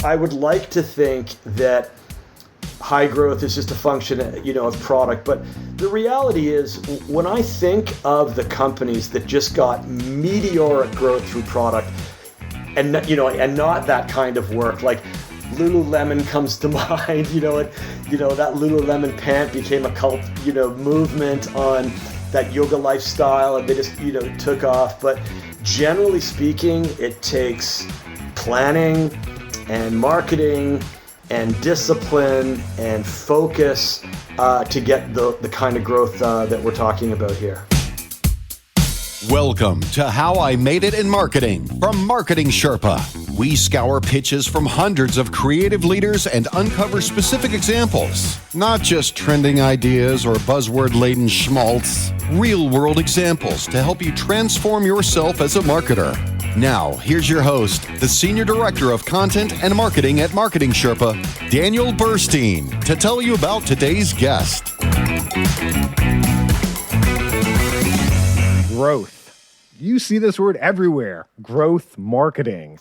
I would like to think that high growth is just a function, of product. But the reality is, when I think of the companies that just got meteoric growth through product, and not that kind of work, like Lululemon comes to mind. That Lululemon pant became a cult, movement on that yoga lifestyle, and they just, took off. But generally speaking, it takes planning and marketing and discipline and focus to get the kind of growth that we're talking about here. Welcome to How I Made It in Marketing from Marketing Sherpa. We scour pitches from hundreds of creative leaders and uncover specific examples. Not just trending ideas or buzzword-laden schmaltz. Real-world examples to help you transform yourself as a marketer. Now, here's your host, the Senior Director of Content and Marketing at Marketing Sherpa, Daniel Burstein, to tell you about today's guest. Growth. You see this word everywhere, growth marketing.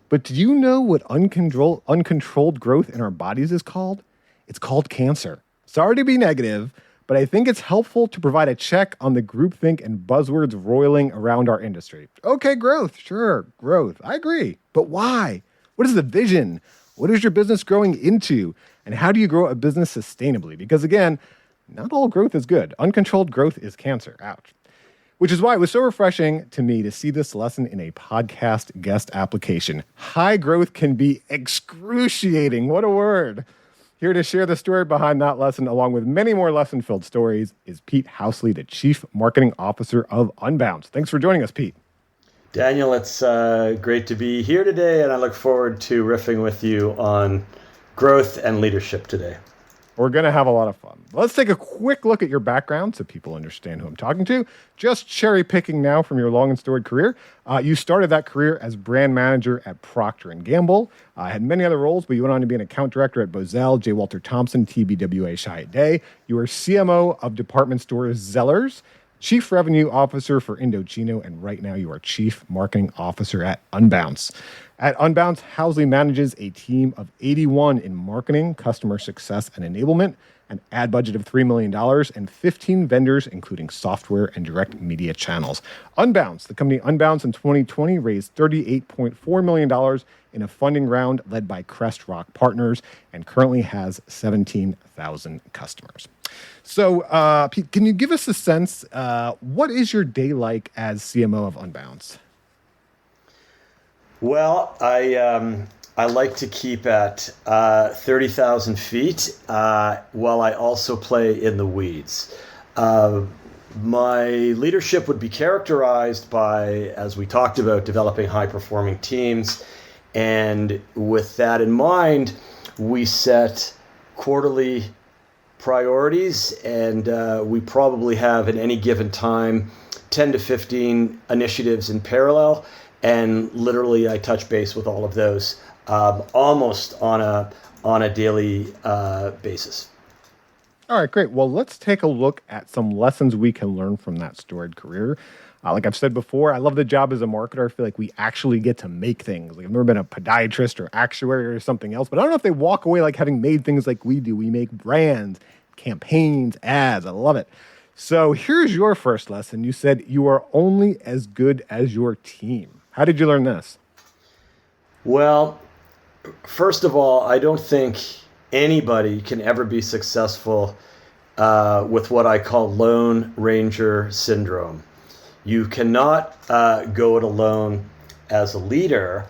But do you know what uncontrolled growth in our bodies is called? It's called cancer. Sorry to be negative, but I think it's helpful to provide a check on the groupthink and buzzwords roiling around our industry. Okay, growth, sure, growth. I agree. But why? What is the vision? What is your business growing into? And how do you grow a business sustainably? Because again, not all growth is good. Uncontrolled growth is cancer. Ouch. Which is why it was so refreshing to me to see this lesson in a podcast guest application. High growth can be excruciating. What a word. Here to share the story behind that lesson, along with many more lesson-filled stories, is Pete Housley, the Chief Marketing Officer of Unbounce. Thanks for joining us, Pete. Daniel, it's great to be here today, and I look forward to riffing with you on growth and leadership today. We're going to have a lot of fun. Let's take a quick look at your background so people understand who I'm talking to. Just cherry picking now from your long and storied career. You started that career as brand manager at Procter & Gamble. Had many other roles, but you went on to be an account director at Bozell, J. Walter Thompson, TBWA, Chiat Day. You were CMO of department store Zellers, Chief Revenue Officer for Indochino, and right now you are Chief Marketing Officer at Unbounce. At Unbounce, Housley manages a team of 81 in marketing, customer success, and enablement, an ad budget of $3 million, and 15 vendors, including software and direct media channels. Unbounce, the company Unbounce in 2020 raised $38.4 million in a funding round led by Crestron Partners and currently has 17,000 customers. So, Pete, can you give us a sense, what is your day like as CMO of Unbounce? Well, I like to keep at 30,000 feet while I also play in the weeds. My leadership would be characterized by, as we talked about, developing high-performing teams. And with that in mind, we set quarterly priorities, and we probably have at any given time 10 to 15 initiatives in parallel. And literally, I touch base with all of those almost on a daily basis. All right, great. Well, let's take a look at some lessons we can learn from that storied career. Like I've said before, I love the job as a marketer. I feel like we actually get to make things. Like I've never been a podiatrist or actuary or something else, but I don't know if they walk away like having made things like we do. We make brands, campaigns, ads. I love it. So here's your first lesson. You said you are only as good as your team. How did you learn this? Well, first of all, I don't think anybody can ever be successful with what I call Lone Ranger syndrome. You cannot go it alone as a leader,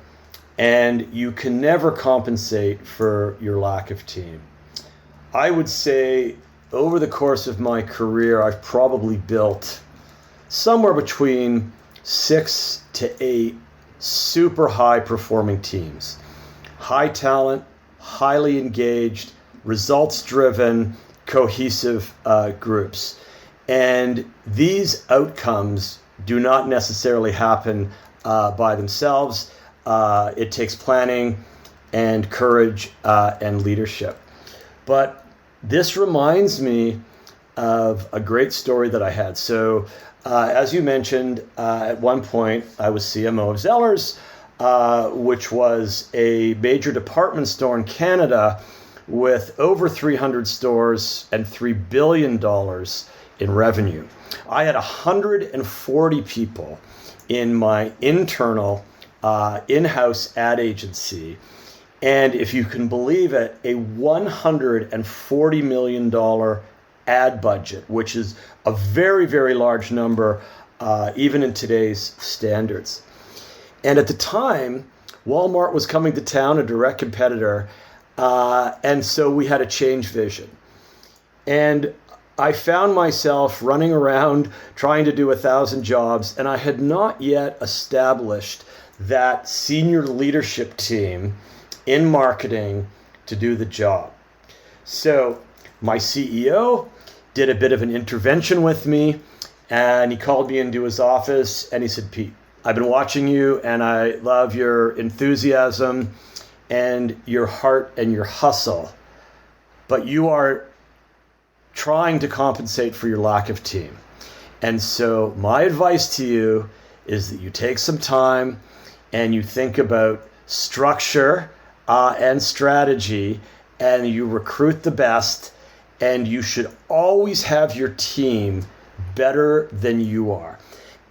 and you can never compensate for your lack of team. I would say over the course of my career, I've probably built somewhere between 6 to 8 super high performing teams. High talent, highly engaged, results driven, cohesive groups. And these outcomes do not necessarily happen by themselves. It takes planning and courage and leadership. But this reminds me of a great story that I had. So as you mentioned, at one point I was CMO of Zellers. which was a major department store in Canada with over 300 stores and $3 billion in revenue. I had 140 people in my internal in-house ad agency. And if you can believe it, a $140 million ad budget, which is a very, very large number, even in today's standards. And at the time, Walmart was coming to town, a direct competitor, and so we had to change vision. And I found myself running around trying to do 1,000 jobs, and I had not yet established that senior leadership team in marketing to do the job. So my CEO did a bit of an intervention with me, and he called me into his office and he said, "Pete, I've been watching you and I love your enthusiasm and your heart and your hustle, but you are trying to compensate for your lack of team. And so my advice to you is that you take some time and you think about structure and strategy, and you recruit the best, and you should always have your team better than you are."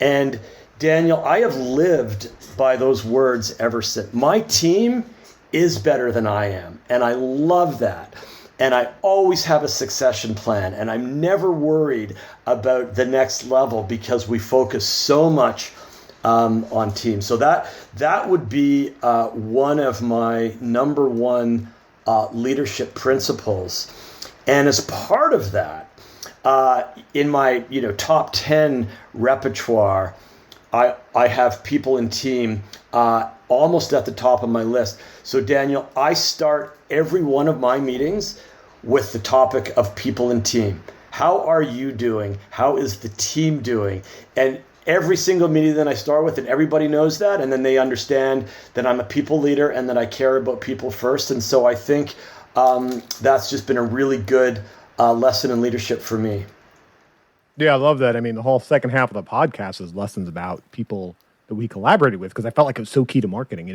And Daniel, I have lived by those words ever since. My team is better than I am, and I love that. And I always have a succession plan, and I'm never worried about the next level because we focus so much on teams. So that would be one of my number one leadership principles. And as part of that, in my top 10 repertoire, I have people in team almost at the top of my list. So Daniel, I start every one of my meetings with the topic of people in team. How are you doing? How is the team doing? And every single meeting that I start with, and everybody knows that, and then they understand that I'm a people leader and that I care about people first. And so I think that's just been a really good lesson in leadership for me. Yeah, I love that. I mean, the whole second half of the podcast is lessons about people that we collaborated with, because I felt like it was so key to marketing,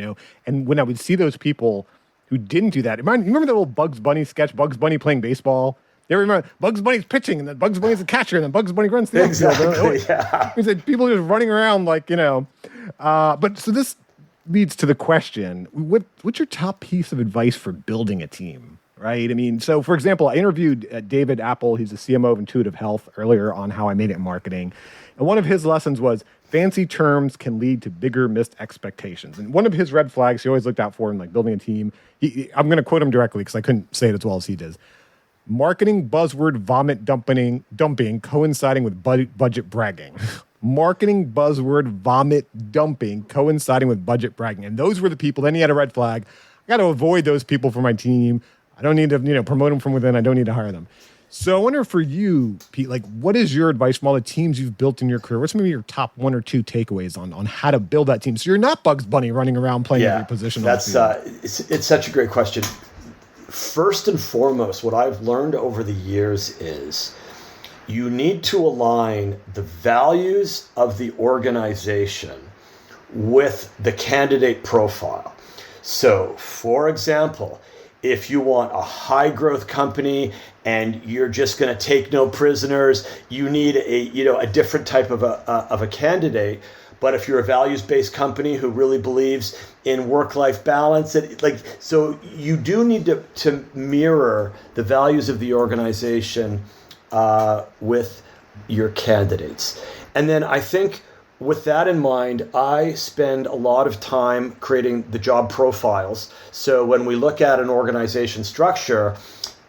And when I would see those people who didn't do that, you remember that old Bugs Bunny sketch, Bugs Bunny playing baseball? You remember Bugs Bunny's pitching, and then Bugs Bunny's the catcher, and then Bugs Bunny runs the outfield. Yeah. He said people just running around But so this leads to the question: what's your top piece of advice for building a team? Right? I mean, so for example, I interviewed David Apple. He's the CMO of Intuitive Health earlier on how I made it in marketing, and one of his lessons was fancy terms can lead to bigger missed expectations. And one of his red flags he always looked out for in building a team. I'm going to quote him directly because I couldn't say it as well as he does. Marketing buzzword vomit dumping coinciding with budget bragging. Marketing buzzword vomit dumping coinciding with budget bragging. And those were the people. Then he had a red flag. I got to avoid those people for my team. I don't need to promote them from within. I don't need to hire them. So I wonder for you, Pete, what is your advice from all the teams you've built in your career? What's maybe your top one or two takeaways on how to build that team? So you're not Bugs Bunny running around playing every position. That's it's such a great question. First and foremost, what I've learned over the years is you need to align the values of the organization with the candidate profile. So, for example, if you want a high growth company and you're just going to take no prisoners, you need a different type of a candidate. But if you're a values-based company who really believes in work-life balance, so you do need to mirror the values of the organization with your candidates. And then I think with that in mind, I spend a lot of time creating the job profiles. So when we look at an organization structure,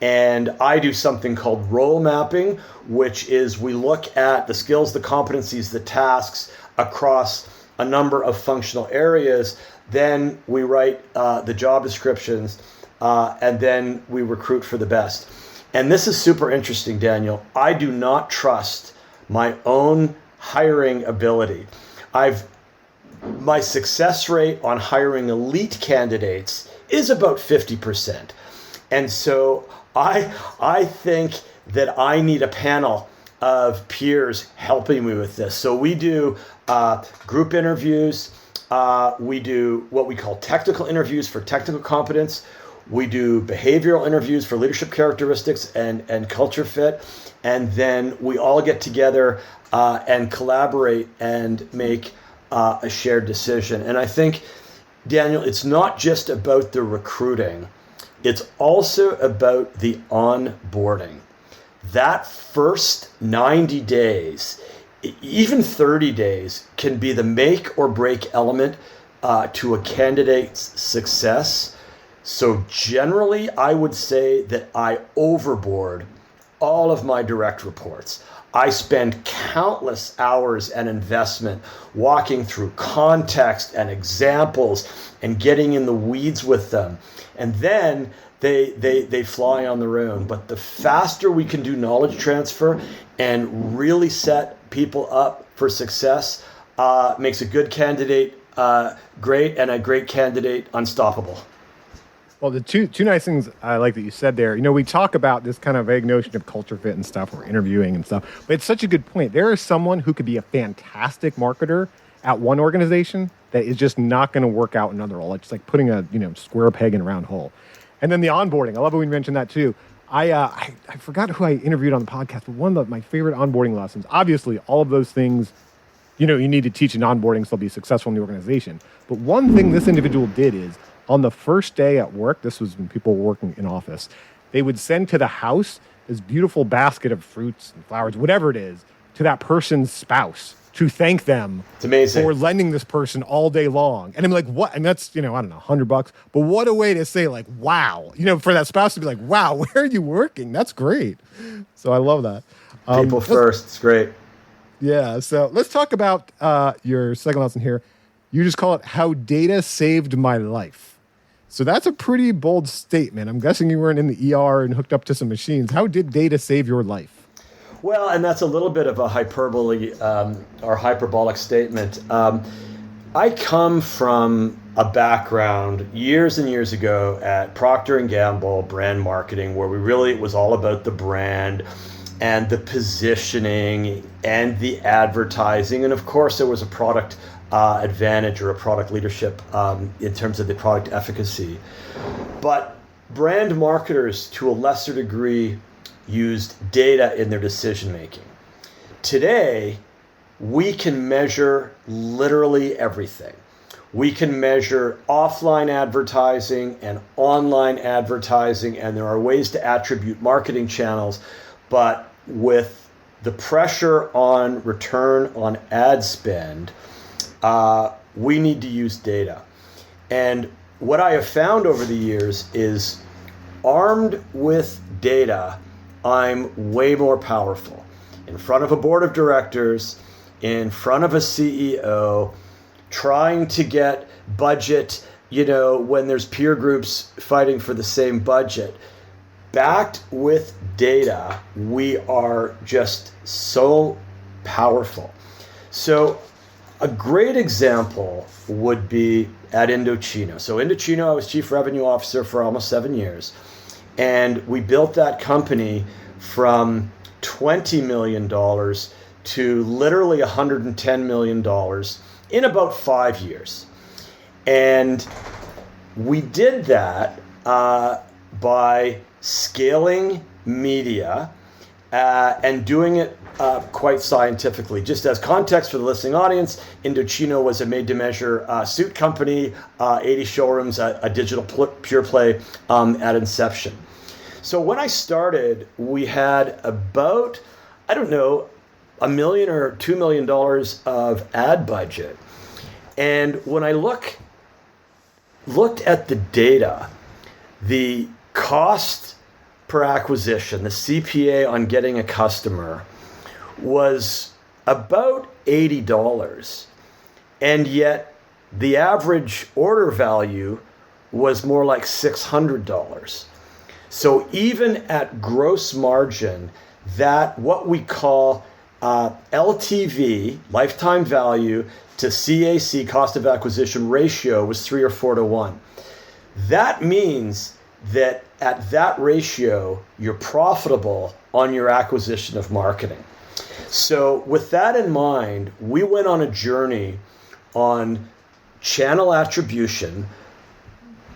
and I do something called role mapping, which is we look at the skills, the competencies, the tasks across a number of functional areas. Then we write the job descriptions, and then we recruit for the best. And this is super interesting, Daniel. I do not trust my own hiring ability. My success rate on hiring elite candidates is about 50%. And so I think that I need a panel of peers helping me with this. So we do group interviews. We do what we call technical interviews for technical competence. We do behavioral interviews for leadership characteristics and culture fit. And then we all get together and collaborate and make a shared decision. And I think, Daniel, it's not just about the recruiting. It's also about the onboarding. That first 90 days, even 30 days, can be the make or break element to a candidate's success. So generally, I would say that I overboard all of my direct reports. I spend countless hours and investment walking through context and examples and getting in the weeds with them. And then they fly on their own. But the faster we can do knowledge transfer and really set people up for success, makes a good candidate great and a great candidate unstoppable. Well, the two nice things I like that you said there, we talk about this kind of vague notion of culture fit and stuff, or interviewing and stuff, but it's such a good point. There is someone who could be a fantastic marketer at one organization that is just not going to work out in another role. It's like putting a square peg in a round hole. And then the onboarding, I love it when you mentioned that too. I forgot who I interviewed on the podcast, but one of my favorite onboarding lessons, obviously all of those things, you need to teach in onboarding so they'll be successful in the organization. But one thing this individual did is, on the first day at work, this was when people were working in office, they would send to the house this beautiful basket of fruits and flowers, whatever it is, to that person's spouse to thank them for lending this person all day long. And I'm like, what? And that's, I don't know, $100. But what a way to say, like, wow. For that spouse to be like, wow, where are you working? That's great. So I love that. People first. It's great. Yeah. So let's talk about your second lesson here. You just call it How Data Saved My Life. So that's a pretty bold statement. I'm guessing you weren't in the ER and hooked up to some machines. How did data save your life? Well, and that's a little bit of a hyperbole or hyperbolic statement. I come from a background years and years ago at Procter & Gamble brand marketing, where it was all about the brand and the positioning and the advertising. And of course, there was a product advantage or a product leadership in terms of the product efficacy. But brand marketers, to a lesser degree, used data in their decision making. Today, we can measure literally everything. We can measure offline advertising and online advertising, and there are ways to attribute marketing channels, but with the pressure on return on ad spend, we need to use data. And what I have found over the years is, armed with data, I'm way more powerful. In front of a board of directors, in front of a CEO, trying to get budget, when there's peer groups fighting for the same budget. Backed with data, we are just so powerful. So a great example would be at Indochino. So Indochino, I was chief revenue officer for almost 7 years. And we built that company from $20 million to literally $110 million in about 5 years. And we did that by scaling media and doing it quite scientifically. Just as context for the listening audience, Indochino was a made-to-measure suit company, 80 showrooms, a digital pure play at inception. So when I started, we had about, $1 million or $2 million of ad budget. And when I looked at the data, the cost per acquisition, the CPA on getting a customer, was about $80. And yet the average order value was more like $600. So even at gross margin, that what we call LTV, lifetime value, to CAC, cost of acquisition ratio, was 3 or 4 to 1. That means that at that ratio, you're profitable on your acquisition of marketing. So with that in mind, we went on a journey on channel attribution,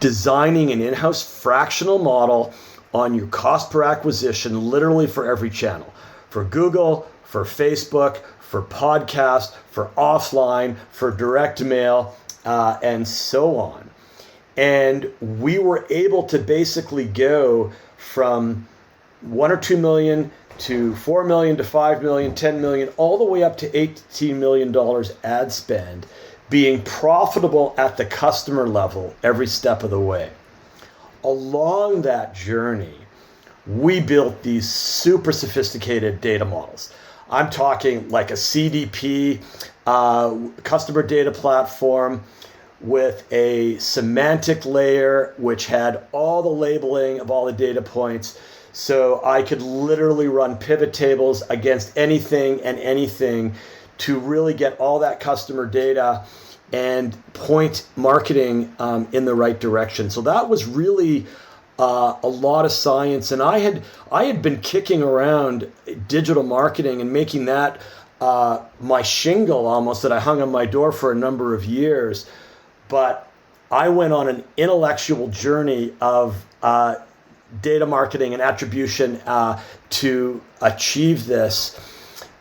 designing an in-house fractional model on your cost per acquisition, literally for every channel, for Google, for Facebook, for podcast, for offline, for direct mail, and so on. And we were able to basically go from 1 or 2 million to 4 million to 5 million, 10 million, all the way up to $18 million ad spend, being profitable at the customer level every step of the way. Along that journey, we built these super sophisticated data models. I'm talking like a CDP, customer data platform, with a semantic layer which had all the labeling of all the data points. So I could literally run pivot tables against anything and anything to really get all that customer data and point marketing in the right direction. So that was really a lot of science. And I had been kicking around digital marketing and making that my shingle almost that I hung on my door for a number of years. But I went on an intellectual journey of data marketing and attribution to achieve this.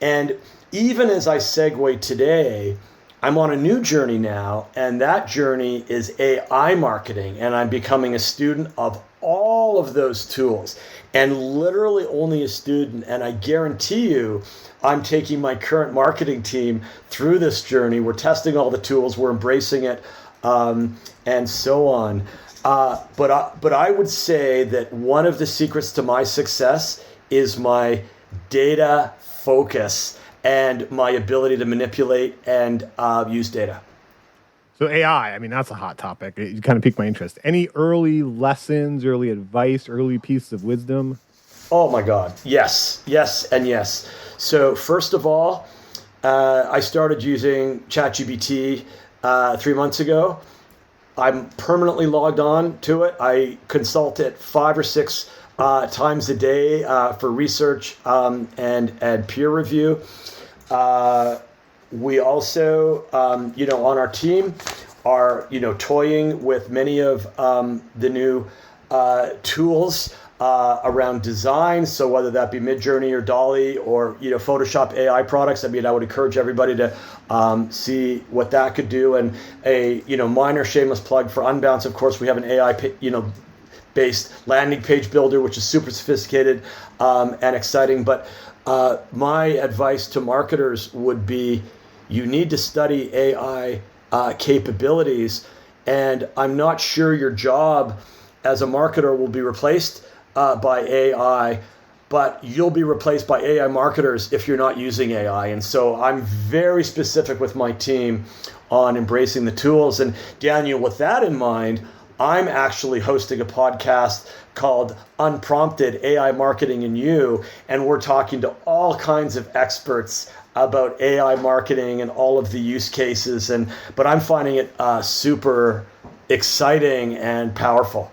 And even as I segue today, I'm on a new journey now, and that journey is AI marketing, and I'm becoming a student of all of those tools, and literally only a student. And I guarantee you, I'm taking my current marketing team through this journey. We're testing all the tools, we're embracing it, and so on. But I would say that one of the secrets to my success is my data focus and my ability to manipulate and use data. So AI, I mean, that's a hot topic. It kind of piqued my interest. Any early lessons, early advice, early pieces of wisdom? Oh my God. Yes, and yes. So first of all, I started using ChatGPT 3 months ago. I'm permanently logged on to it. I consult it 5 or 6 times a day for research and peer review. We also, on our team are, toying with many of the new tools around design. So whether that be Midjourney or Dolly or, Photoshop AI products, I mean, I would encourage everybody to see what that could do. And a, minor shameless plug for Unbounce. Of course, we have an AI, based landing page builder, which is super sophisticated and exciting. But my advice to marketers would be, you need to study AI capabilities. And I'm not sure your job as a marketer will be replaced by AI, but you'll be replaced by AI marketers if you're not using AI. And so I'm very specific with my team on embracing the tools. And Daniel, with that in mind, I'm actually hosting a podcast called Unprompted AI Marketing and You, and we're talking to all kinds of experts about AI marketing and all of the use cases. But I'm finding it super exciting and powerful.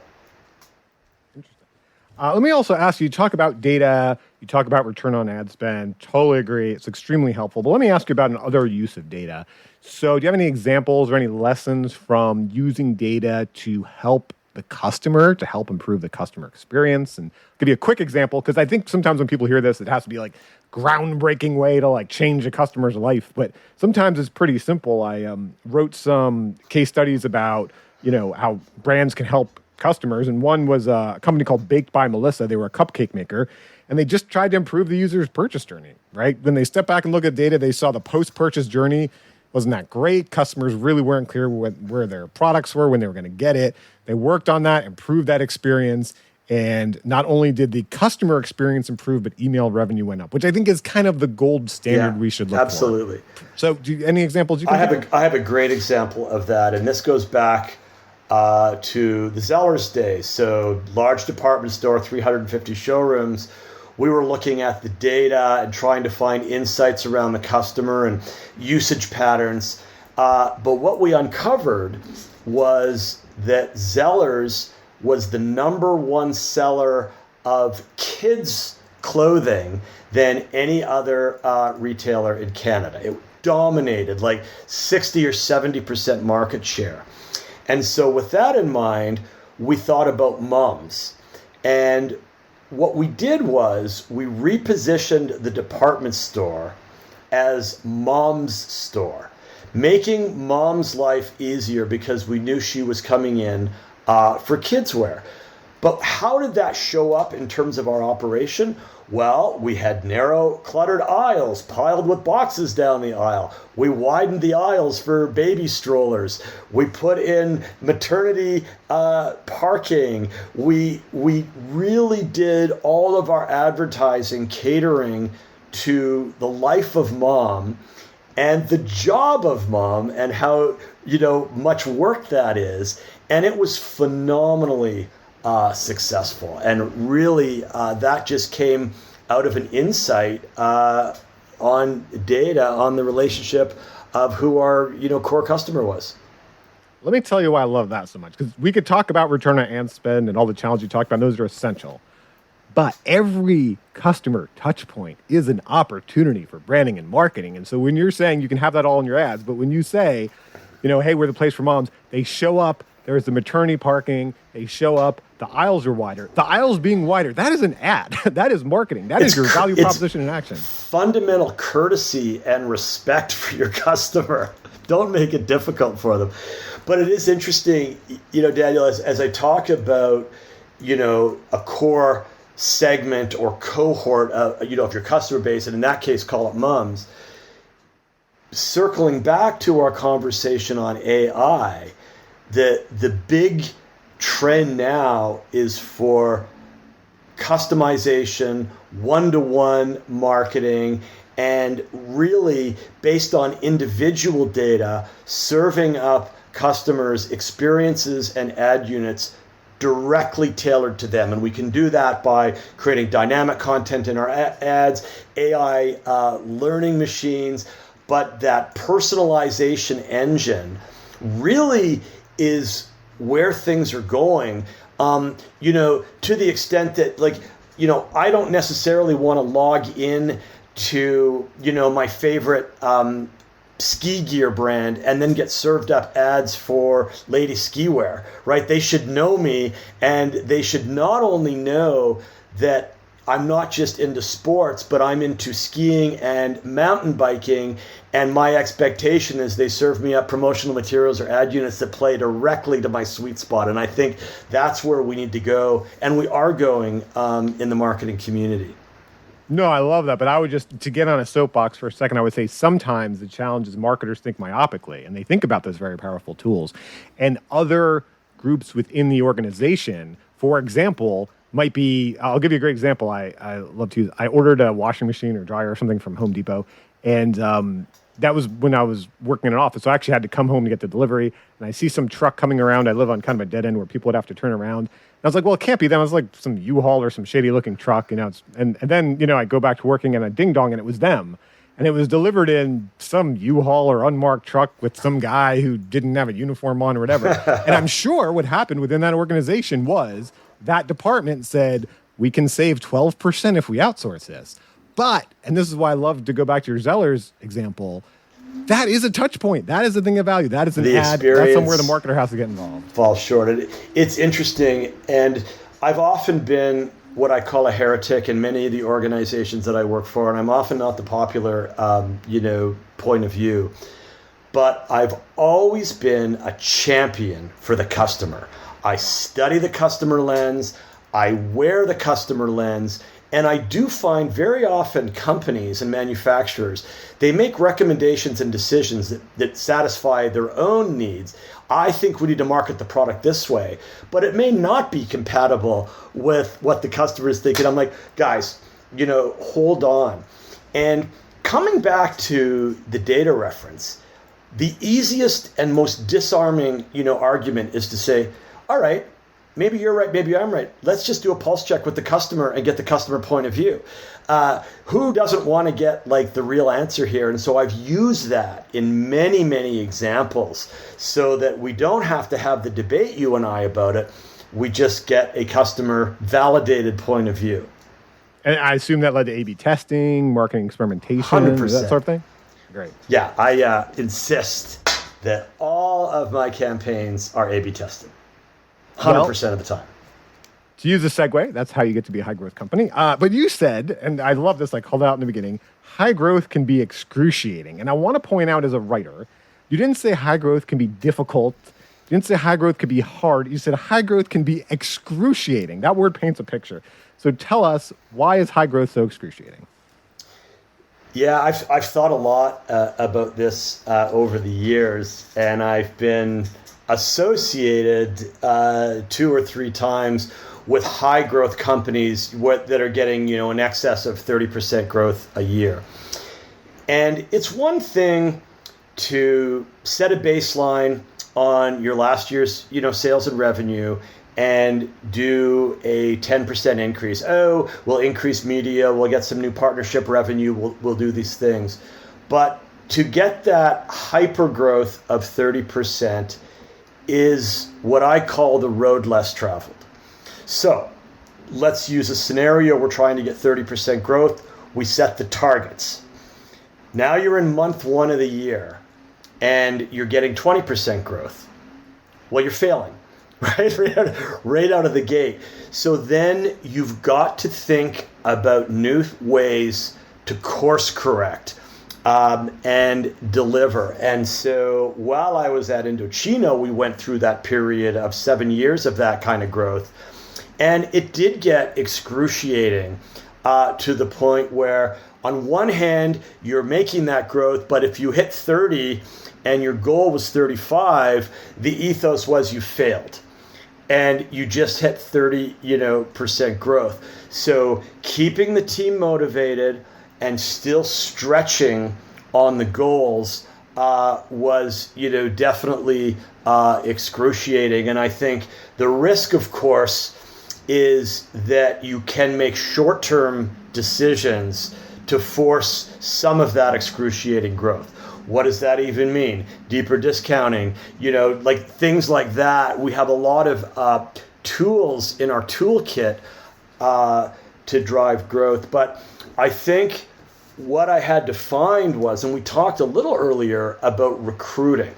Let me also ask you, talk about data, you talk about return on ad spend, totally agree, it's extremely helpful, but let me ask you about another use of data. So do you have any examples or any lessons from using data to help the customer, to help improve the customer experience? And I'll give you a quick example, because I think sometimes when people hear this, it has to be like groundbreaking way to like change a customer's life, but sometimes it's pretty simple. I wrote some case studies about, how brands can help customers, and one was a company called Baked by Melissa. They were a cupcake maker, and they just tried to improve the user's purchase journey, right? When they stepped back and looked at data, they saw the post-purchase journey wasn't that great. Customers really weren't clear where their products were, when they were going to get it. They worked on that, improved that experience, and not only did the customer experience improve, but email revenue went up, which I think is kind of the gold standard we should look absolutely. for. So any examples you can I have a great example of that, and this goes back to the Zellers days. So large department store, 350 showrooms. We were looking at the data and trying to find insights around the customer and usage patterns. But what we uncovered was that Zellers was the number one seller of kids' clothing than any other retailer in Canada. dominated, like 60 or 70% market share. And so with that in mind, we thought about mums. And what we did was we repositioned the department store as mom's store, making mom's life easier because we knew she was coming in for kids wear. But how did that show up in terms of our operation? Well, we had narrow, cluttered aisles piled with boxes down the aisle. We widened the aisles for baby strollers. We put in maternity parking. We really did all of our advertising catering to the life of mom and the job of mom and how, much work that is. And it was phenomenally successful. And really, that just came out of an insight on data on the relationship of who our core customer was. Let me tell you why I love that so much, because we could talk about return on ad spend and all the challenges you talked about. Those are essential. But every customer touch point is an opportunity for branding and marketing. And so when you're saying you can have that all in your ads, but when you say, hey, we're the place for moms, they show up, there's the maternity parking, they show up, the aisles are wider. The aisles being wider, that is an ad. That is marketing. That is your value proposition in action. Fundamental courtesy and respect for your customer. Don't make it difficult for them. But it is interesting, Daniel, as I talk about, a core segment or cohort of your customer base, and in that case, call it mums. Circling back to our conversation on AI, the big trend now is for customization, one-to-one marketing, and really based on individual data, serving up customers' experiences and ad units directly tailored to them. And we can do that by creating dynamic content in our ads, AI learning machines, but that personalization engine really is where things are going, to the extent that, I don't necessarily want to log in to, my favorite ski gear brand and then get served up ads for lady ski wear, right? They should know me, and they should not only know that I'm not just into sports, but I'm into skiing and mountain biking, and my expectation is they serve me up promotional materials or ad units that play directly to my sweet spot. And I think that's where we need to go, and we are going in the marketing community. No, I love that. But I would just, to get on a soapbox for a second, I would say sometimes the challenge is marketers think myopically, and they think about those very powerful tools. And other groups within the organization, for example, might be, I'll give you a great example. I love to use, I ordered a washing machine or dryer or something from Home Depot. And that was when I was working in an office. So I actually had to come home to get the delivery. And I see some truck coming around. I live on kind of a dead end where people would have to turn around. And I was like, well, it can't be them. It was like some U-Haul or some shady looking truck. And then, I go back to working and a ding dong and it was them. And it was delivered in some U-Haul or unmarked truck with some guy who didn't have a uniform on or whatever. And I'm sure what happened within that organization was that department said, we can save 12% if we outsource this. But, and this is why I love to go back to your Zellers example, that is a touch point. That is a thing of value. That is an ad. That's somewhere the marketer has to get involved. Falls short. It's interesting. And I've often been what I call a heretic in many of the organizations that I work for. And I'm often not the popular, point of view. But I've always been a champion for the customer. I study the customer lens. I wear the customer lens. And I do find very often companies and manufacturers, they make recommendations and decisions that satisfy their own needs. I think we need to market the product this way, but it may not be compatible with what the customer is thinking. I'm like, guys, hold on. And coming back to the data reference, the easiest and most disarming, argument is to say, all right, maybe you're right, maybe I'm right. Let's just do a pulse check with the customer and get the customer point of view. Who doesn't want to get the real answer here? And so I've used that in many, many examples so that we don't have to have the debate, you and I, about it. We just get a customer validated point of view. And I assume that led to A/B testing, marketing experimentation, 100%. that sort of thing? great. Yeah, I insist that all of my campaigns are A/B tested, 100% of the time. To use a segue, that's how you get to be a high growth company. But you said, and I love this, I called out in the beginning, high growth can be excruciating. And I want to point out as a writer, you didn't say high growth can be difficult. You didn't say high growth could be hard. You said high growth can be excruciating. That word paints a picture. So tell us, why is high growth so excruciating? Yeah, I've thought a lot about this over the years, and I've been associated 2 or 3 times with high growth companies that are getting, in excess of 30% growth a year. And it's one thing to set a baseline on your last year's, sales and revenue and do a 10% increase. Oh, we'll increase media, we'll get some new partnership revenue, we'll do these things. But to get that hyper growth of 30% is what I call the road less traveled. So let's use a scenario. We're trying to get 30% growth. We set the targets. Now you're in month 1 of the year and you're getting 20% growth. Well, you're failing, right? Right out of the gate. So then you've got to think about new ways to course correct and deliver. And so while I was at Indochino, we went through that period of 7 years of that kind of growth. And it did get excruciating to the point where on one hand, you're making that growth, but if you hit 30 and your goal was 35, the ethos was you failed. And you just hit 30%, growth. So keeping the team motivated and still stretching on the goals was, definitely excruciating. And I think the risk, of course, is that you can make short-term decisions to force some of that excruciating growth. What does that even mean? Deeper discounting, like things like that. We have a lot of tools in our toolkit to drive growth. But I think what I had to find was, and we talked a little earlier about recruiting.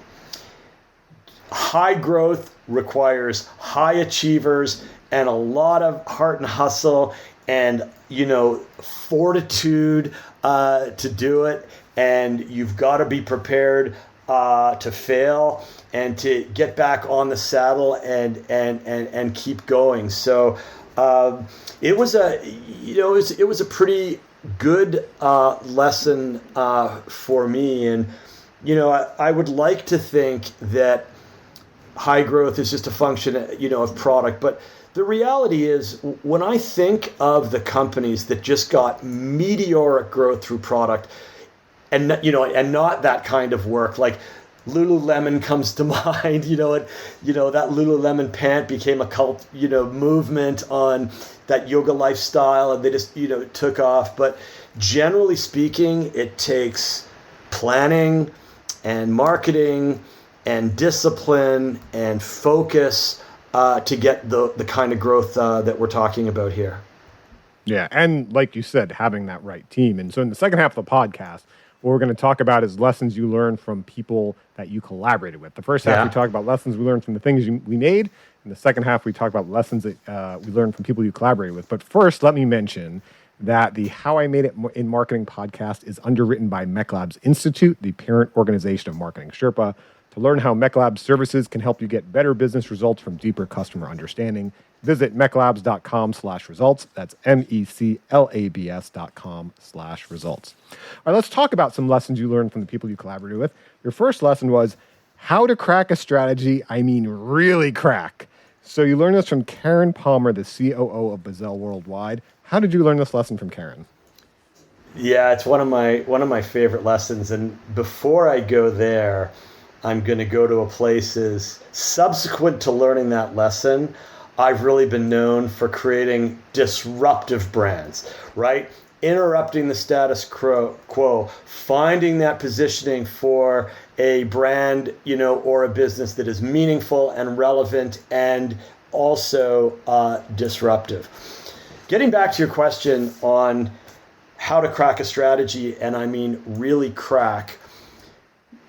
High growth requires high achievers and a lot of heart and hustle and, fortitude to do it. And you've got to be prepared to fail and to get back on the saddle and keep going. So it was a pretty good lesson for me. And I would like to think that high growth is just a function of product, but the reality is, when I think of the companies that just got meteoric growth through product, and not that kind of work, like Lululemon comes to mind. That Lululemon pant became a cult, movement on that yoga lifestyle, and they just took off. But generally speaking, it takes planning and marketing and discipline and focus to get the kind of growth that we're talking about here. Yeah, and like you said, having that right team. And so in the second half of the podcast, what we're going to talk about is lessons you learned from people that you collaborated with. The first half, we talk about lessons we learned from the things we made. In the second half, we talk about lessons that we learned from people you collaborated with. But first, let me mention that the How I Made It in Marketing podcast is underwritten by MECLabs Institute, the parent organization of Marketing Sherpa. To learn how MECLabs services can help you get better business results from deeper customer understanding, visit meclabs.com/results. That's MECLABS.com/results. All right, let's talk about some lessons you learned from the people you collaborated with. Your first lesson was how to crack a strategy. I mean, really crack. So you learned this from Karen Palmer, the COO of Bazell Worldwide. How did you learn this lesson from Karen? Yeah, it's one of my favorite lessons. And before I go there, I'm going to go to a place subsequent to learning that lesson. I've really been known for creating disruptive brands, right? Interrupting the status quo, finding that positioning for a brand, or a business that is meaningful and relevant and also disruptive. Getting back to your question on how to crack a strategy, and I mean really crack,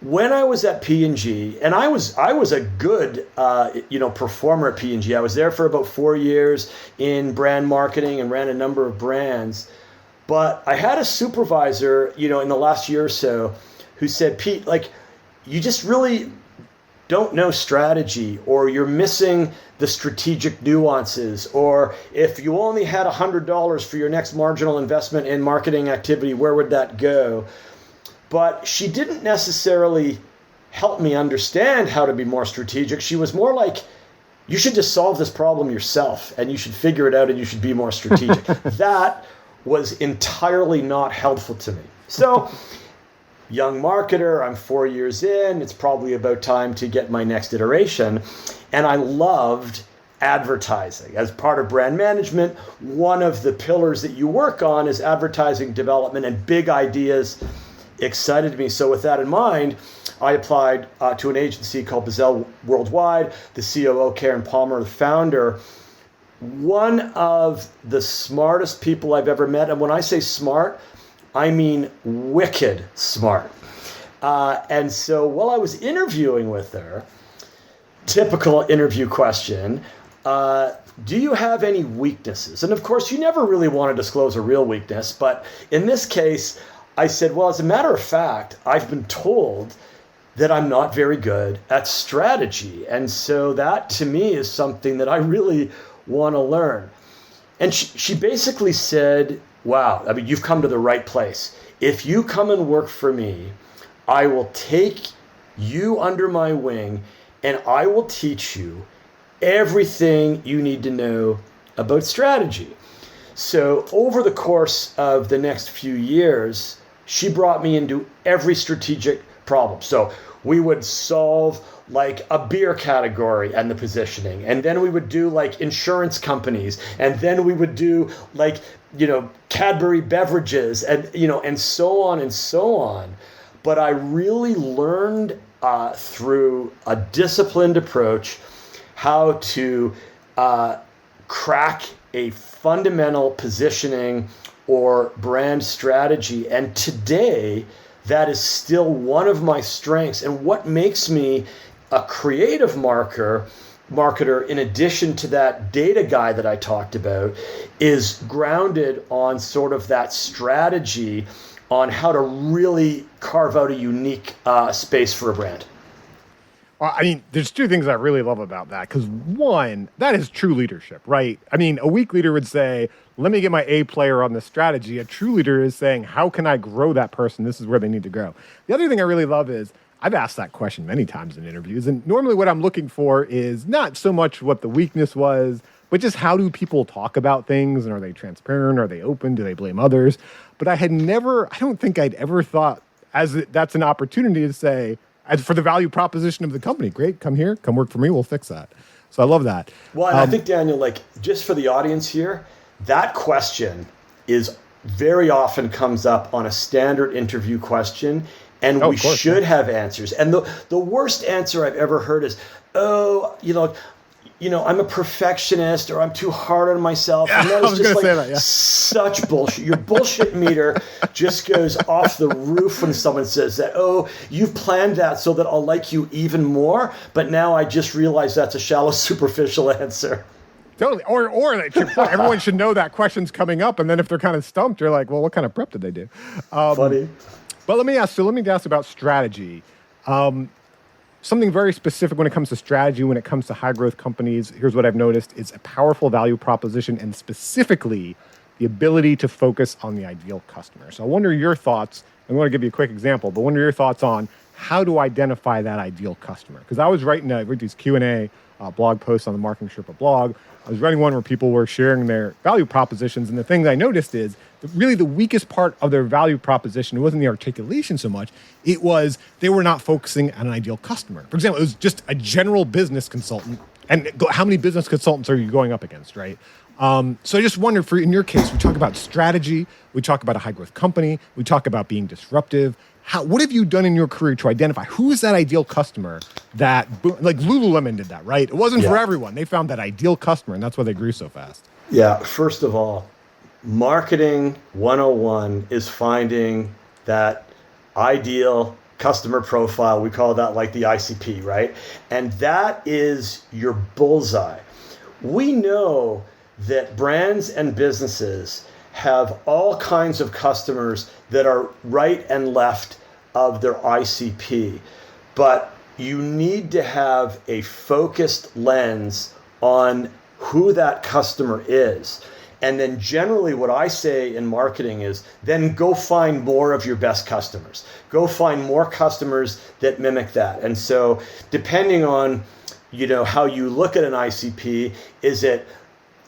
when I was at P&G, and I was a good performer at P&G. I was there for about 4 years in brand marketing and ran a number of brands. But I had a supervisor, in the last year or so, who said, Pete, like, you just really don't know strategy, or you're missing the strategic nuances, or if you only had $100 for your next marginal investment in marketing activity, where would that go? But she didn't necessarily help me understand how to be more strategic. She was more like, you should just solve this problem yourself, and you should figure it out, and you should be more strategic. That was entirely not helpful to me. So, young marketer, I'm 4 years in, it's probably about time to get my next iteration. And I loved advertising. As part of brand management, one of the pillars that you work on is advertising development, and big ideas excited me. So with that in mind, I applied to an agency called Bazell Worldwide. The COO, Karen Palmer, the founder, one of the smartest people I've ever met. And when I say smart, I mean wicked smart. And so while I was interviewing with her, typical interview question, do you have any weaknesses? And of course, you never really want to disclose a real weakness. But in this case, I said, well, as a matter of fact, I've been told that I'm not very good at strategy. And so that to me is something that I really want to learn. And she basically said, wow, I mean, you've come to the right place. If you come and work for me, I will take you under my wing and I will teach you everything you need to know about strategy. So over the course of the next few years, she brought me into every strategic problem. So we would solve like a beer category and the positioning. And then we would do like insurance companies. And then we would do like, Cadbury beverages and, and so on and so on. But I really learned through a disciplined approach how to crack a fundamental positioning or brand strategy. And today, that is still one of my strengths. And what makes me a creative marketer, in addition to that data guy that I talked about, is grounded on sort of that strategy on how to really carve out a unique space for a brand. Well, I mean, there's two things I really love about that. Because one, that is true leadership, right? I mean, a weak leader would say, let me get my A player on the strategy. A true leader is saying, how can I grow that person? This is where they need to go. The other thing I really love is, I've asked that question many times in interviews. And normally what I'm looking for is not so much what the weakness was, but just how do people talk about things? And are they transparent? Are they open? Do they blame others? But I don't think I'd ever thought that's an opportunity to say, as for the value proposition of the company, great, come here, come work for me, we'll fix that. So I love that. Well, and I think, Daniel, like just for the audience here, that question is very often comes up on a standard interview question, and we should have answers. And the worst answer I've ever heard is, I'm a perfectionist, or I'm too hard on myself. Yeah, and that is just like such bullshit. Your bullshit meter just goes off the roof when someone says that. Oh, you've planned that so that I'll like you even more, but now I just realized that's a shallow, superficial answer. Totally. Or everyone should know that question's coming up, and then if they're kind of stumped, you're like, well, what kind of prep did they do? Funny. But let me ask about strategy. Something very specific when it comes to strategy, when it comes to high growth companies, here's what I've noticed, is a powerful value proposition, and specifically the ability to focus on the ideal customer. So I wonder your thoughts. I'm going to give you a quick example, but wonder your thoughts on how to identify that ideal customer. Because I was writing these Q&A blog posts on the Marketing Sherpa blog. I was writing one where people were sharing their value propositions, and the thing that I noticed is that really the weakest part of their value proposition, it wasn't the articulation so much, it was they were not focusing on an ideal customer. For example, it was just a general business consultant, and how many business consultants are you going up against, right? So I just wondered, in your case, we talk about strategy, we talk about a high growth company, we talk about being disruptive. What have you done in your career to identify who is that ideal customer like Lululemon did that, right? It wasn't for everyone. They found that ideal customer, and that's why they grew so fast. Yeah. First of all, marketing 101 is finding that ideal customer profile. We call that like the ICP, right? And that is your bullseye. We know that brands and businesses have all kinds of customers that are right and left of their ICP, but you need to have a focused lens on who that customer is. And then generally what I say in marketing is then go find more of your best customers. Go find more customers that mimic that. And so depending on, how you look at an ICP, is it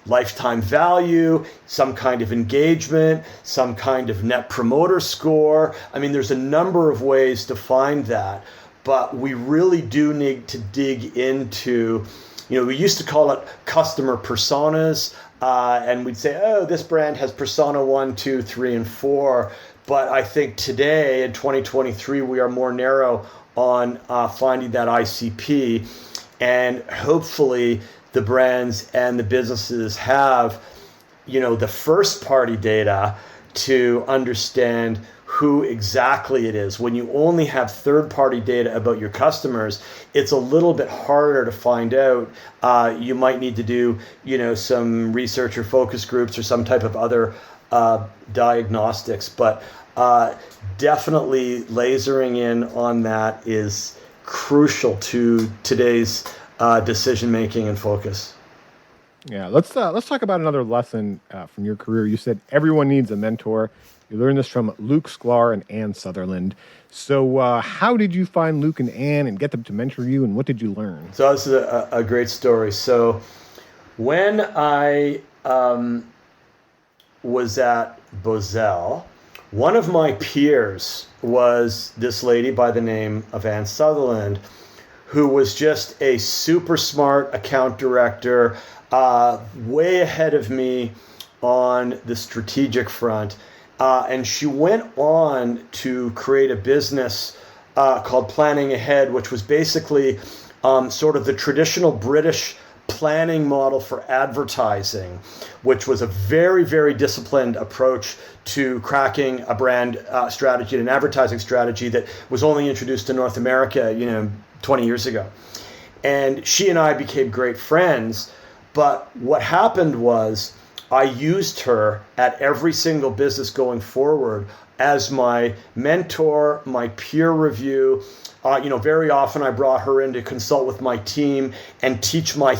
lifetime value, some kind of engagement, some kind of net promoter score? I mean, there's a number of ways to find that, but we really do need to dig into, we used to call it customer personas, and we'd say, oh, this brand has persona 1, 2, 3, and 4. But I think today in 2023, we are more narrow on finding that ICP, and hopefully the brands and the businesses have, the first party data to understand who exactly it is. When you only have third party data about your customers, it's a little bit harder to find out. You might need to do, some research or focus groups or some type of other diagnostics, but definitely lasering in on that is crucial to today's decision making and focus. Yeah, let's talk about another lesson from your career. You said everyone needs a mentor. You learned this from Luke Sklar and Ann Sutherland. So how did you find Luke and Ann and get them to mentor you, and what did you learn? So this is a great story. So when I was at Bozell, one of my peers was this lady by the name of Ann Sutherland, who was just a super smart account director, way ahead of me on the strategic front. And she went on to create a business called Planning Ahead, which was basically sort of the traditional British planning model for advertising, which was a very, very disciplined approach to cracking a brand strategy and an advertising strategy that was only introduced to North America, 20 years ago. And she and I became great friends. But what happened was I used her at every single business going forward as my mentor, my peer review. Very often I brought her in to consult with my team and teach my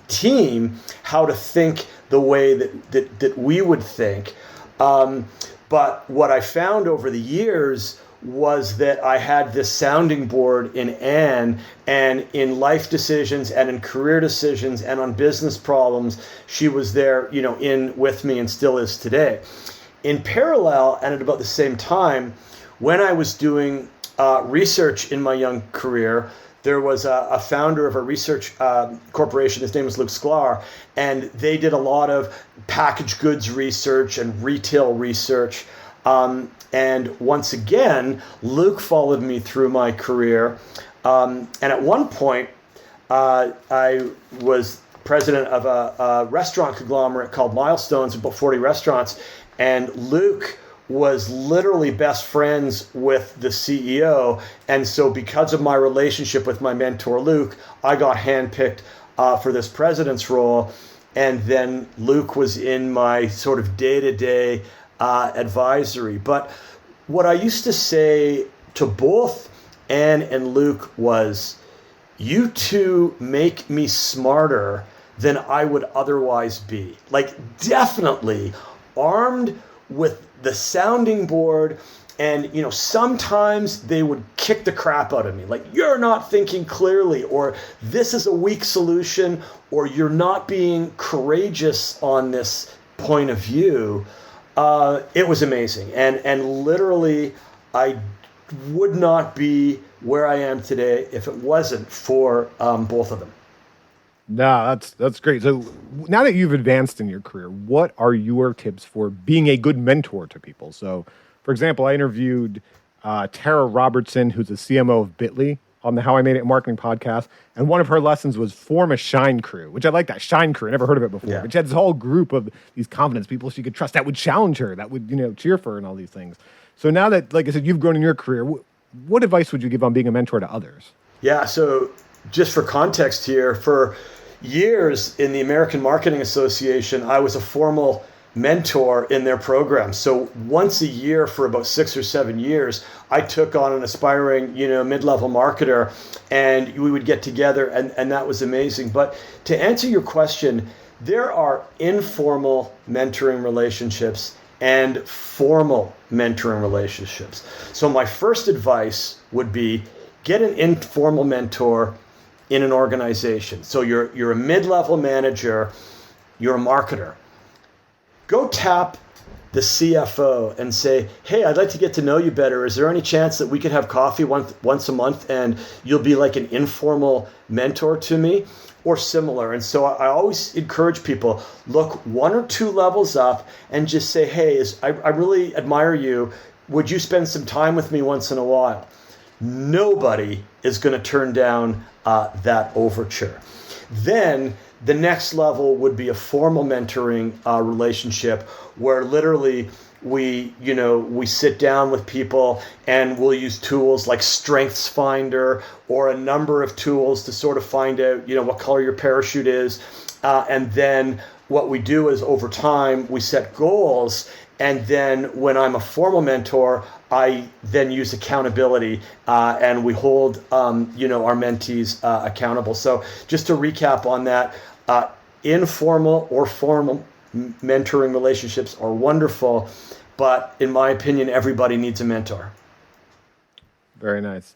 team how to think the way that we would think. But what I found over the years was that I had this sounding board in Ann, and in life decisions and in career decisions and on business problems, she was there, in with me and still is today. In parallel, and at about the same time, when I was doing research in my young career, there was a founder of a research corporation. His name was Luke Sklar, and they did a lot of packaged goods research and retail research. And once again, Luke followed me through my career. And at one point, I was president of a restaurant conglomerate called Milestones, about 40 restaurants. And Luke was literally best friends with the CEO. And so because of my relationship with my mentor, Luke, I got handpicked for this president's role. And then Luke was in my sort of day-to-day advisory. But what I used to say to both Ann and Luke was, you two make me smarter than I would otherwise be. Like, definitely armed with the sounding board. And, sometimes they would kick the crap out of me. Like, you're not thinking clearly, or this is a weak solution, or you're not being courageous on this point of view. It was amazing. And literally, I would not be where I am today if it wasn't for both of them. No, that's great. So now that you've advanced in your career, what are your tips for being a good mentor to people? So, for example, I interviewed Tara Robertson, who's the CMO of Bitly, on the How I Made It in Marketing podcast. And one of her lessons was form a shine crew, which I like that. Shine crew. I never heard of it before. Yeah. But she had this whole group of these confidence people she could trust that would challenge her, that would, cheer for her and all these things. So now that, like I said, you've grown in your career, what advice would you give on being a mentor to others? Yeah, so just for context here, for years in the American Marketing Association, I was a formal mentor in their program. So once a year for about 6 or 7 years, I took on an aspiring, mid-level marketer, and we would get together, and that was amazing. But to answer your question, there are informal mentoring relationships and formal mentoring relationships. So my first advice would be get an informal mentor in an organization. So you're a mid-level manager, you're a marketer. Go tap the CFO and say, hey, I'd like to get to know you better. Is there any chance that we could have coffee once a month and you'll be like an informal mentor to me, or similar? And so I always encourage people, look 1 or 2 levels up and just say, hey, I really admire you. Would you spend some time with me once in a while? Nobody is going to turn down that overture. Then the next level would be a formal mentoring relationship where literally we sit down with people and we'll use tools like Strengths Finder or a number of tools to sort of find out, what color your parachute is. And then what we do is over time, we set goals. And then when I'm a formal mentor, I then use accountability and we hold, our mentees accountable. So just to recap on that, informal or formal mentoring relationships are wonderful, but in my opinion, everybody needs a mentor. Very nice.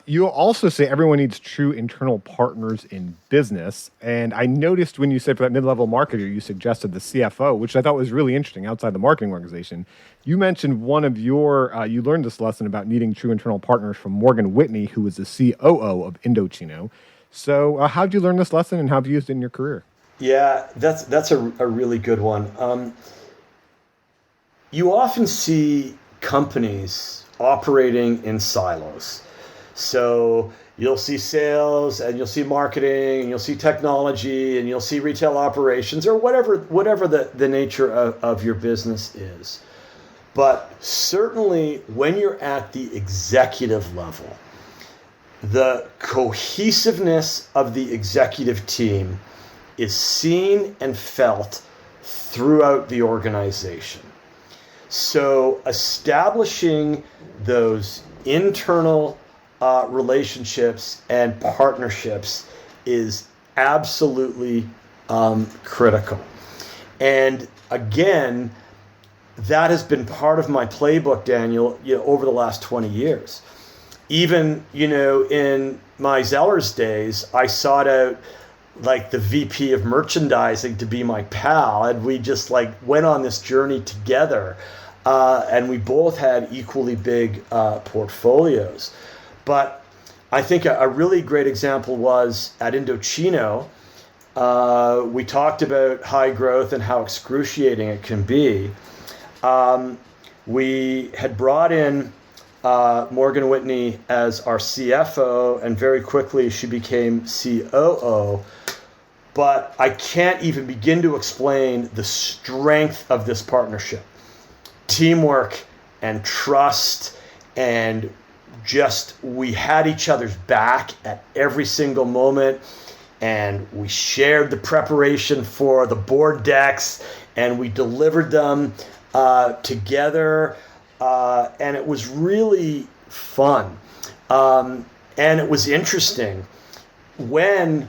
You also say everyone needs true internal partners in business. And I noticed when you said for that mid-level marketer, you suggested the CFO, which I thought was really interesting outside the marketing organization. You mentioned one of you learned this lesson about needing true internal partners from Morgan Whitney, who was the COO of Indochino. So how did you learn this lesson and how have you used it in your career? Yeah, that's a really good one. You often see companies operating in silos. So you'll see sales and you'll see marketing and you'll see technology and you'll see retail operations or whatever the nature of your business is. But certainly when you're at the executive level, the cohesiveness of the executive team is seen and felt throughout the organization. So establishing those internal relationships and partnerships is absolutely critical. And again, that has been part of my playbook, Daniel, over the last 20 years. Even, in my Zellers days, I sought out like the VP of merchandising to be my pal, and we just went on this journey together, and we both had equally big portfolios. But I think a really great example was at Indochino. We talked about high growth and how excruciating it can be. We had brought in Morgan Whitney as our CFO, and very quickly she became COO. But I can't even begin to explain the strength of this partnership. Teamwork and trust, and just we had each other's back at every single moment, and we shared the preparation for the board decks, and we delivered them together, and it was really fun. And it was interesting. When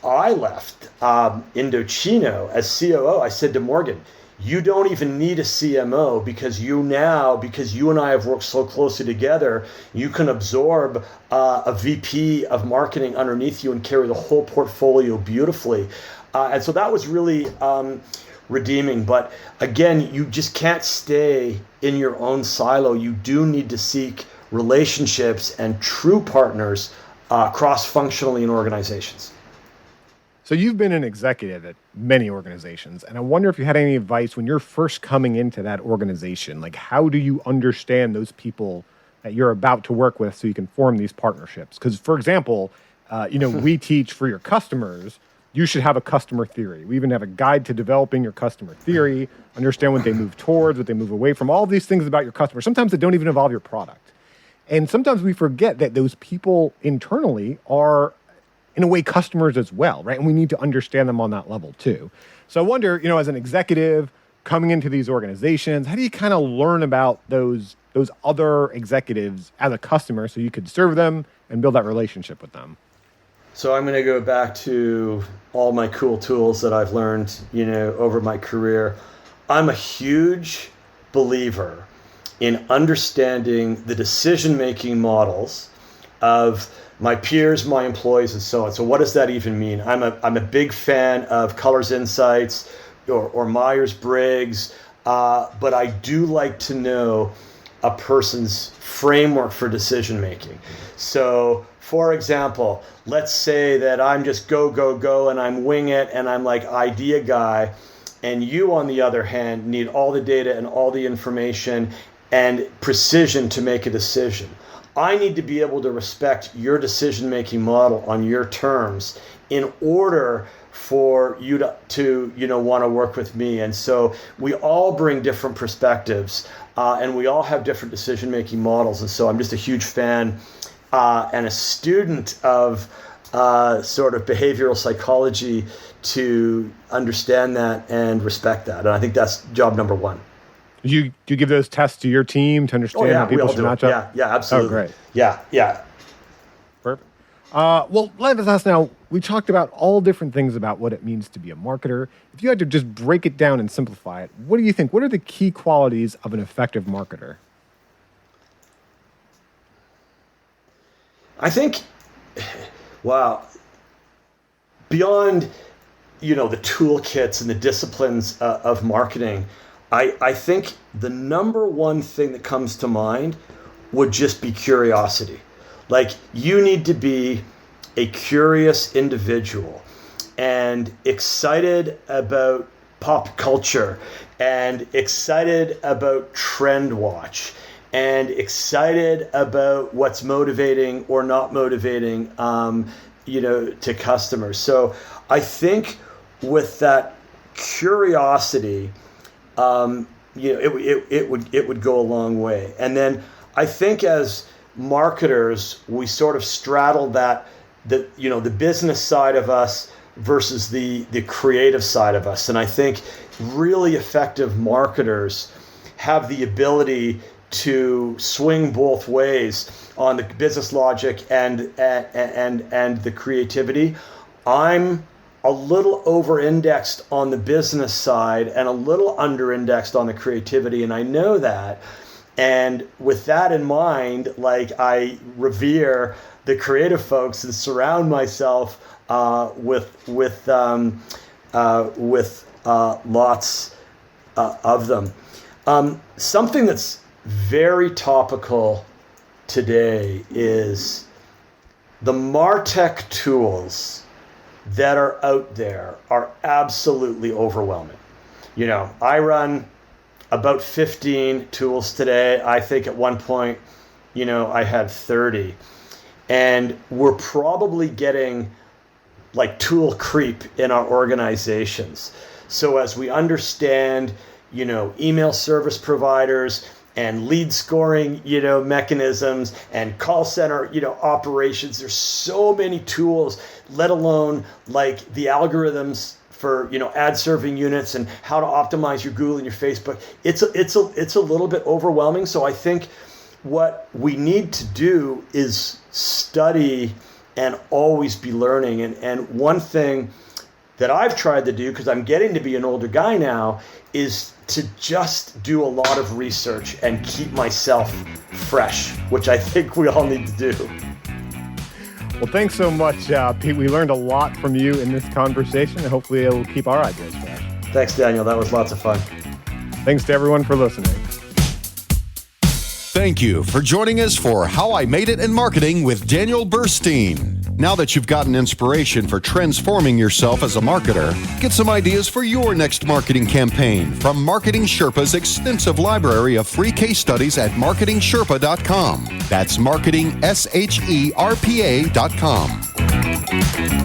I left Indochino as COO, I said to Morgan, you don't even need a CMO because you and I have worked so closely together, you can absorb a VP of marketing underneath you and carry the whole portfolio beautifully. And so that was really redeeming. But again, you just can't stay in your own silo. You do need to seek relationships and true partners cross-functionally in organizations. So you've been an executive at many organizations, and I wonder if you had any advice when you're first coming into that organization. Like, how do you understand those people that you're about to work with so you can form these partnerships? Because, for example, we teach for your customers, you should have a customer theory. We even have a guide to developing your customer theory, understand what they move towards, what they move away from, all these things about your customers. Sometimes they don't even involve your product. And sometimes we forget that those people internally are, in a way, customers as well, right? And we need to understand them on that level too. So I wonder, as an executive coming into these organizations, how do you kind of learn about those other executives as a customer so you could serve them and build that relationship with them? So I'm going to go back to all my cool tools that I've learned, over my career. I'm a huge believer in understanding the decision-making models of my peers, my employees, and so on. So what does that even mean? I'm a big fan of Colors Insights or Myers-Briggs, but I do like to know a person's framework for decision-making. So, for example, let's say that I'm just go, and I'm wing it, and I'm like idea guy, and you, on the other hand, need all the data and all the information and precision to make a decision. I need to be able to respect your decision-making model on your terms in order for you to want to work with me. And so we all bring different perspectives, and we all have different decision-making models. And so I'm just a huge fan and a student of sort of behavioral psychology to understand that and respect that. And I think that's job number one. Do you give those tests to your team to understand how people should match up? Yeah, absolutely. Oh, great. Yeah. Perfect. Well, let us ask now, we talked about all different things about what it means to be a marketer. If you had to just break it down and simplify it, what do you think? What are the key qualities of an effective marketer? I think, beyond, the toolkits and the disciplines of marketing, I think the number one thing that comes to mind would just be curiosity. Like, you need to be a curious individual and excited about pop culture and excited about trend watch and excited about what's motivating or not motivating, to customers. So I think with that curiosity, it would go a long way. And then I think as marketers, we sort of straddle the business side of us versus the creative side of us. And I think really effective marketers have the ability to swing both ways on the business logic and the creativity. I'm a little over-indexed on the business side and a little under-indexed on the creativity, and I know that. And with that in mind, I revere the creative folks and surround myself with lots of them. Something that's very topical today is the MarTech tools that are out there are absolutely overwhelming. I run about 15 tools today. I think at one point, I had 30. And we're probably getting tool creep in our organizations. So as we understand, email service providers and lead scoring, mechanisms and call center, operations, there's so many tools, let alone the algorithms for, ad serving units and how to optimize your Google and your Facebook. It's a little bit overwhelming. So I think what we need to do is study and always be learning. And one thing that I've tried to do, because I'm getting to be an older guy now, is to just do a lot of research and keep myself fresh, which I think we all need to do. Well, thanks so much, Pete. We learned a lot from you in this conversation, and hopefully it will keep our ideas fresh. Thanks, Daniel. That was lots of fun. Thanks to everyone for listening. Thank you for joining us for How I Made It in Marketing with Daniel Burstein. Now that you've gotten inspiration for transforming yourself as a marketer, get some ideas for your next marketing campaign from Marketing Sherpa's extensive library of free case studies at marketingsherpa.com. That's marketingsherpa.com.